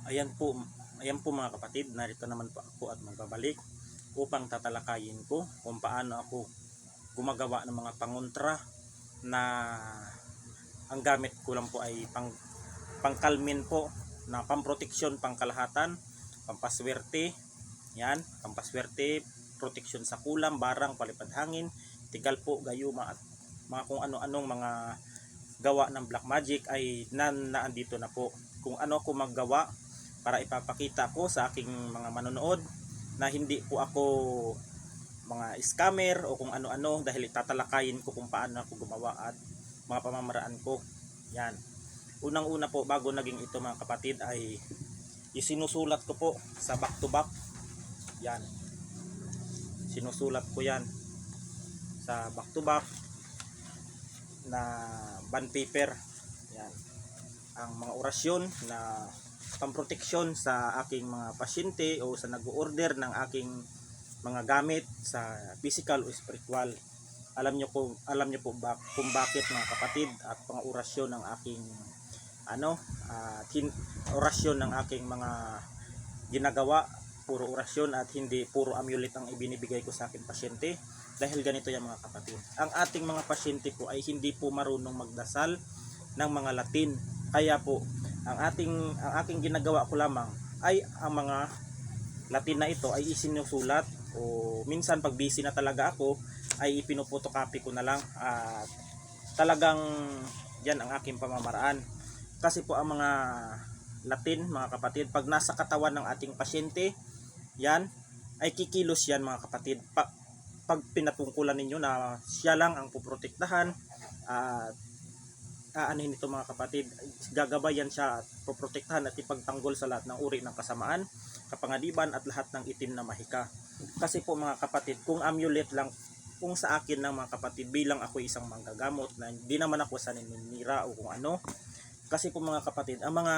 Ayan po, ayan po mga kapatid, narito naman po ako at magbabalik upang tatalakayin ko kung paano ako gumagawa ng mga pangontra na ang gamit ko lang po ay pangkalmin po na pamproteksyon, pangkalahatan, pampaswerte, yan, pampaswerte, proteksyon sa kulam, barang, palipad hangin, tigal po, gayuma at mga kung ano-anong mga gawa ng black magic ay naandito na po. Kung ano ako maggawa para ipapakita ko sa aking mga manonood na hindi po ako mga scammer o kung ano-ano, dahil itatalakayin ko kung paano ako gumawa at mga pamamaraan ko. Yan. Unang-una po, bago naging ito mga kapatid, ay isinusulat ko po sa back to back. Yan. Sinusulat ko yan sa back to back na bond paper. Yan. Ang mga orasyon na pamproteksyon sa aking mga pasyente o sa nag-order ng aking mga gamit sa physical o spiritual. Alam niyo po kung bakit mga kapatid at mga orasyon ng aking orasyon ng aking mga ginagawa, puro orasyon at hindi puro amulet ang ibinibigay ko sa aking pasyente. Dahil ganito yan mga kapatid, ang ating mga pasyente po ay hindi po marunong magdasal ng mga Latin. Kaya po ang aking ginagawa ko lamang ay ang mga Latin na ito ay isinusulat, o minsan pag busy na talaga ako ay ipinupotocopy ko na lang at talagang yan ang aking pamamaraan. Kasi po ang mga Latin mga kapatid, pag nasa katawan ng ating pasyente, yan ay kikilos yan mga kapatid. Pag pinatungkulan ninyo na siya lang ang puprotektahan at aanhin ito mga kapatid, gagabayan siya at poprotektahan at ipagtanggol sa lahat ng uri ng kasamaan, kapangaliban at lahat ng itim na mahika. Kasi po mga kapatid, kung amulet lang kung sa akin ng mga kapatid, bilang ako isang manggagamot na hindi naman ako sa naninira o kung ano, kasi po mga kapatid, ang mga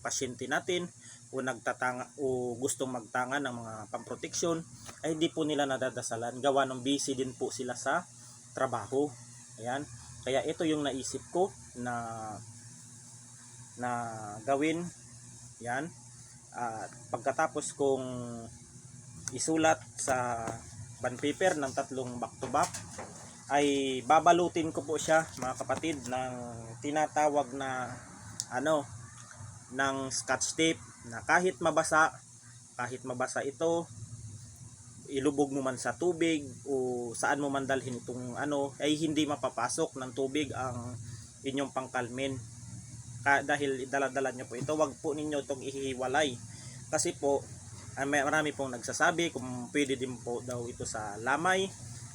pasyente natin o nagtatanga o gustong magtanga ng mga pamproteksyon ay hindi po nila nadadasalan, gawa ng busy din po sila sa trabaho. Ayan. Kaya ito yung naisip ko na gawin. Yan. At pagkatapos kong isulat sa bond paper ng 3 back to back, ay babalutin ko po siya mga kapatid ng tinatawag na ng scotch tape, na kahit mabasa ito, ilubog mo man sa tubig o saan mo man dalhin itong ay hindi mapapasok ng tubig ang inyong pangkalmin. Dahil idala-dala nyo po ito, wag po ninyo itong ihiwalay. Kasi po marami pong nagsasabi kung pwede din po daw ito sa lamay,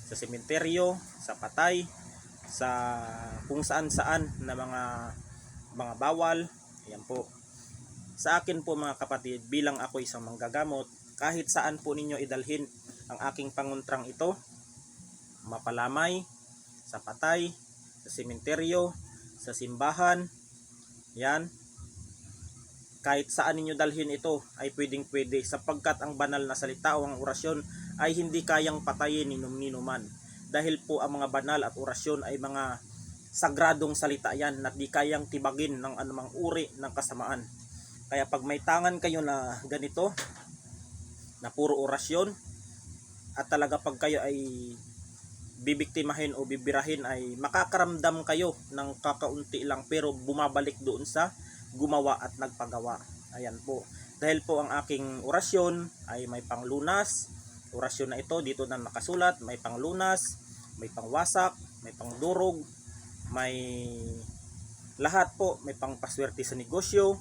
sa sementeryo, sa patay, sa kung saan-saan na mga bawal. Ayan po. Sa akin po mga kapatid, bilang ako isang manggagamot, kahit saan po ninyo idalhin ang aking panguntrang ito, mapalamay, sa patay, sa sementeryo, sa simbahan, yan, kahit saan ninyo dalhin ito ay pwedeng pwede, sapagkat ang banal na salita o ang orasyon ay hindi kayang patayin ni numan. Dahil po ang mga banal at orasyon ay mga sagradong salita yan na di kayang tibagin ng anumang uri ng kasamaan. Kaya pag may tangan kayo na ganito, na puro orasyon, at talaga pag kayo ay bibiktimahin o bibirahin, ay makakaramdam kayo ng kakaunti lang pero bumabalik doon sa gumawa at nagpagawa. Ayan po. Dahil po ang aking orasyon ay may panglunas. Orasyon na ito dito na nakasulat, may panglunas, may pangwasak, may pangdurog, may lahat po, may pangpaswerte sa negosyo.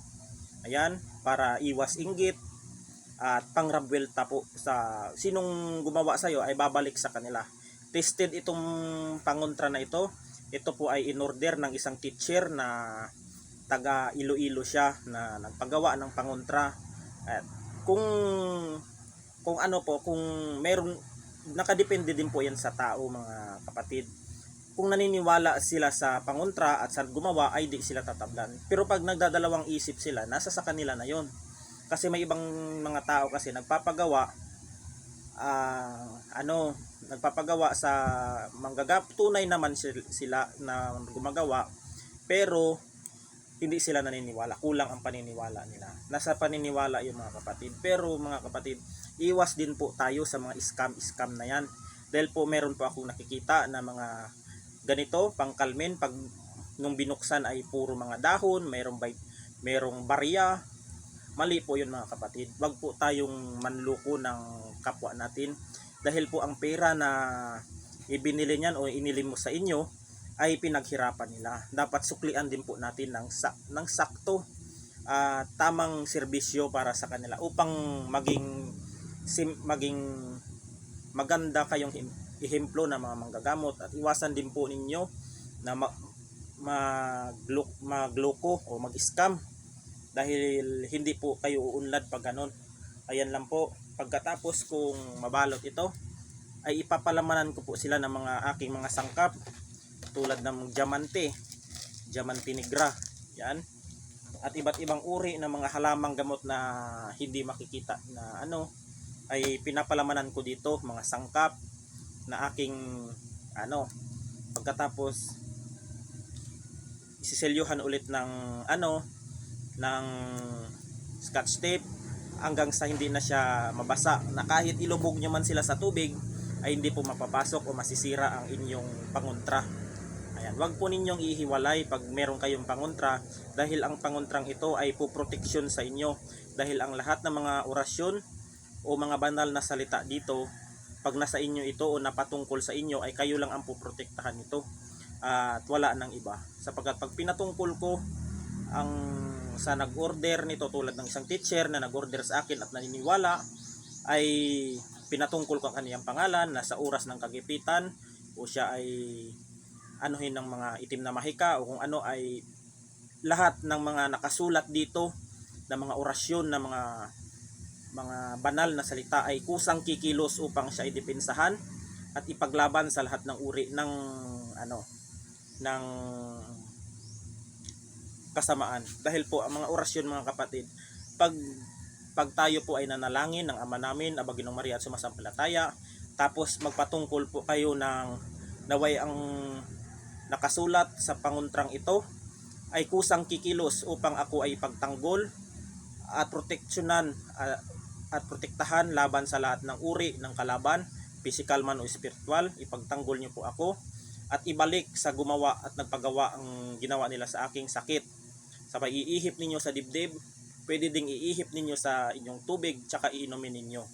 Ayan, para iwas inggit, at pangrabwelta po sa sinong gumawa sa iyo ay babalik sa kanila. Tested itong pangontra na ito. Ito po ay in-order ng isang teacher na taga Iloilo siya, na nagpagawa ng pangontra. At kung kung meron, nakadepende din po yan sa tao mga kapatid. Kung naniniwala sila sa pangontra at sa gumawa, ay di sila tatablan. Pero pag nagdadalawang isip sila, nasa sa kanila na yon. Kasi may ibang mga tao kasi nagpapagawa sa tunay naman sila na gumagawa, pero hindi sila naniniwala, kulang ang paniniwala nila. Nasa paniniwala yung mga kapatid. Pero mga kapatid, iwas din po tayo sa mga scam na yan. Dahil po meron po akong nakikita na mga ganito, pangkalmin, pag nung binuksan ay puro mga dahon, merong barya. Mali po yun mga kapatid. Wag po tayong manloko ng kapwa natin. Dahil po ang pera na ibinili niyan o inili mo sa inyo, ay pinaghirapan nila. Dapat suklian din po natin ng sakto, tamang serbisyo para sa kanila upang maging maganda kayong ehemplo ng mga manggagamot, at iwasan din po ninyo na magloko o mag-scam dahil hindi po kayo uunlad pag ganun. Ayan lang po. Pagkatapos kung mabalot ito, ay ipapalamanan ko po sila ng mga aking mga sangkap tulad ng diamante negra, yan, at iba't ibang uri ng mga halamang gamot na hindi makikita na ay pinapalamanan ko dito, mga sangkap na aking pagkatapos isiselyuhan ulit ng ng scotch tape hanggang sa hindi na siya mabasa, na kahit ilubog nyo man sila sa tubig ay hindi po mapapasok o masisira ang inyong pangontra. Ayan, wag po ninyong ihiwalay pag meron kayong pangontra, dahil ang pangontrang ito ay po proteksyon sa inyo, dahil ang lahat ng mga orasyon o mga banal na salita dito, pag nasa inyo ito o napatungkol sa inyo, ay kayo lang ang poprotektahan nito at wala nang iba. Sapagkat pag pinatungkol ko ang sa nag-order nito, tulad ng isang teacher na nag-order sa akin at naniniwala, ay pinatungkol ko ang kaniyang pangalan na sa oras ng kagipitan o siya ay anuhin ng mga itim na mahika o kung ano, ay lahat ng mga nakasulat dito na mga orasyon na mga banal na salita ay kusang kikilos upang siya idepensahan at ipaglaban sa lahat ng uri ng ng kasamaan. Dahil po ang mga orasyon mga kapatid, pag tayo po ay nanalangin ng Ama namin, Aba Ginoong Maria at sumasampalataya, tapos magpatungkol po kayo ng naway ang nakasulat sa panguntrang ito ay kusang kikilos upang ako ay pagtanggol at proteksyonan at protektahan laban sa lahat ng uri ng kalaban, physical man o spiritual. Ipagtanggol niyo po ako at ibalik sa gumawa at nagpagawa ang ginawa nila sa aking sakit. Sabay iihip ninyo sa dibdib, pwede ding iihip ninyo sa inyong tubig, tsaka iinumin ninyo.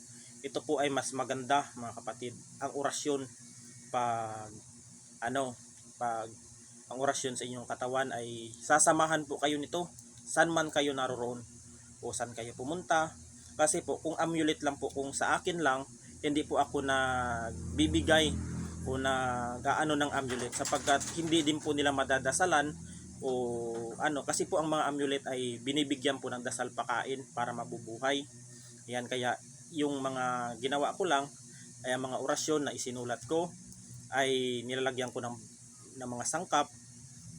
Ito po ay mas maganda mga kapatid, ang orasyon pag ang orasyon sa inyong katawan ay sasamahan po kayo nito saan man kayo naroroon o saan kayo pumunta. Kasi po kung amulet lang po, kung sa akin lang, hindi po ako nagbibigay o nag-aano ng amulet, sapagkat hindi din po nila madadasalan o kasi po ang mga amulet ay binibigyan po ng dasal pakain para mabubuhay. Yan, kaya yung mga ginawa ko lang ay ang mga orasyon na isinulat ko ay nilalagyan ko ng mga sangkap,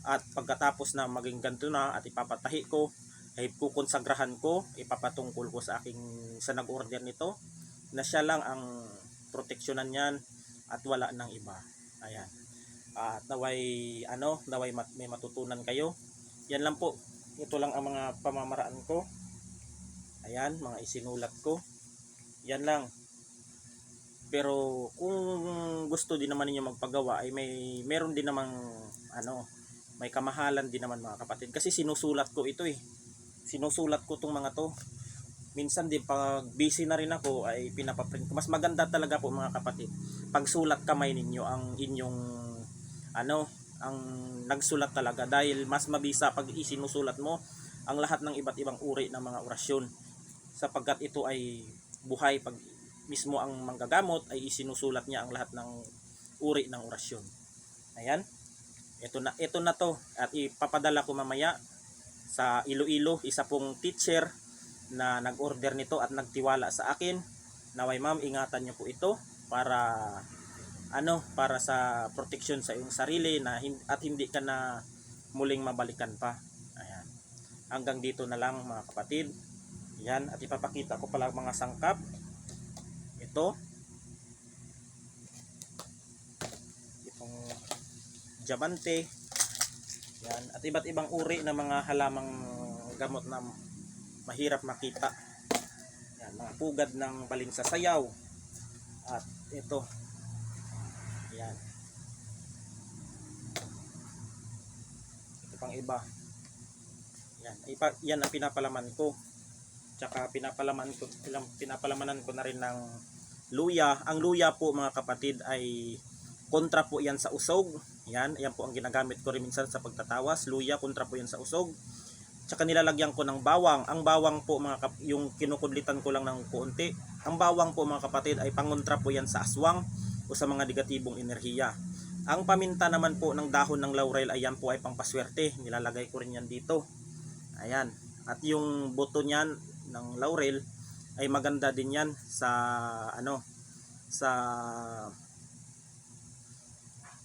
at pagkatapos na maging ganito na at ipapatahi ko, ay kukonsagrahan ko, ipapatungkol ko sa nag-order nito na siya lang ang proteksyonan niyan at wala nang iba. Ayan. At naway may matutunan kayo. Yan lang po. Ito lang ang mga pamamaraan ko. Ayan, mga isinulat ko. Yan lang. Pero kung gusto din naman niyo magpagawa, ay meron din namang may kamahalan din naman mga kapatid, kasi sinusulat ko ito sinusulat ko tong mga to. Minsan din pag busy na rin ako ay pinapaprint ko. Mas maganda talaga po mga kapatid pag sulat kamay ninyo ang inyong ang nagsulat talaga, dahil mas mabisa pag isinusulat mo ang lahat ng iba't ibang uri ng mga orasyon, sapagkat ito ay buhay. Pag mismo ang manggagamot ay isinusulat niya ang lahat ng uri ng orasyon. Ayan, ito na to, at ipapadala ko mamaya sa Iloilo. Isa pong teacher na nag-order nito at nagtiwala sa akin. Naway ma'am, ingatan niyo po ito para sa proteksyon sa iyong sarili at hindi ka na muling mabalikan pa. Ayan. Hanggang dito na lang mga kapatid. Yan, at ipapakita ko pala mga sangkap. Ito. Itong diamante. Yan. At iba't ibang uri ng mga halamang gamot na mahirap makita. Yan, mga pugad ng balinsasayaw. At ito. Yan. Ito pang iba. Yan. Yan ang pinapalaman ko. Tsaka pinapalamanan ko na rin ng luya. Ang luya po mga kapatid ay kontra po yan sa usog. Yan po ang ginagamit ko rin minsan sa pagtatawas. Luya, kontra po yan sa usog. Tsaka nilalagyan ko ng bawang. Ang bawang po yung kinukudlitan ko lang ng kuunti. Ang bawang po mga kapatid ay pangontra po yan sa aswang o sa mga negatibong enerhiya. Ang paminta naman po ng dahon ng laurel ay yan po ay pampaswerte. Nilalagay ko rin yan dito. Ayan. At yung buto niyan ng laurel ay maganda din yan sa sa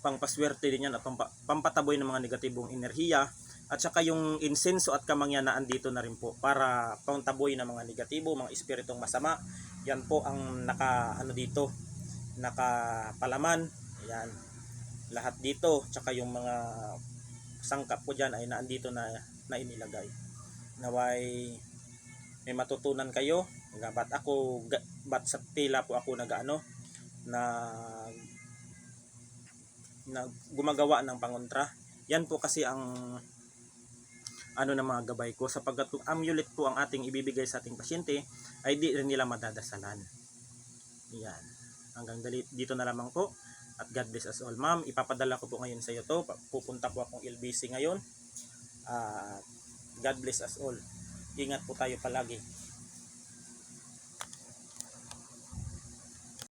pangpaswerte din yan at pampataboy ng mga negatibong enerhiya. At saka yung insenso at kamangyan na andito na rin po para pangtaboy ng mga negatibo, mga espiritong masama. Yan po ang dito, nakapalaman. Ayan. Lahat dito, tsaka yung mga sangkap ko dyan ay naandito na inilagay. Naway may matutunan kayo. Ba't sa tila po ako na gumagawa ng pangontra. Yan po kasi ang ng mga gabay ko, sapagkat kung amulet po ang ating ibibigay sa ating pasyente ay di rin nila madadasalan. Yan. Hanggang dito na lamang po. At God bless us all. Ma'am, ipapadala ko po ngayon sa iyo to. Pupunta po akong LBC ngayon. God bless us all. Ingat po tayo palagi.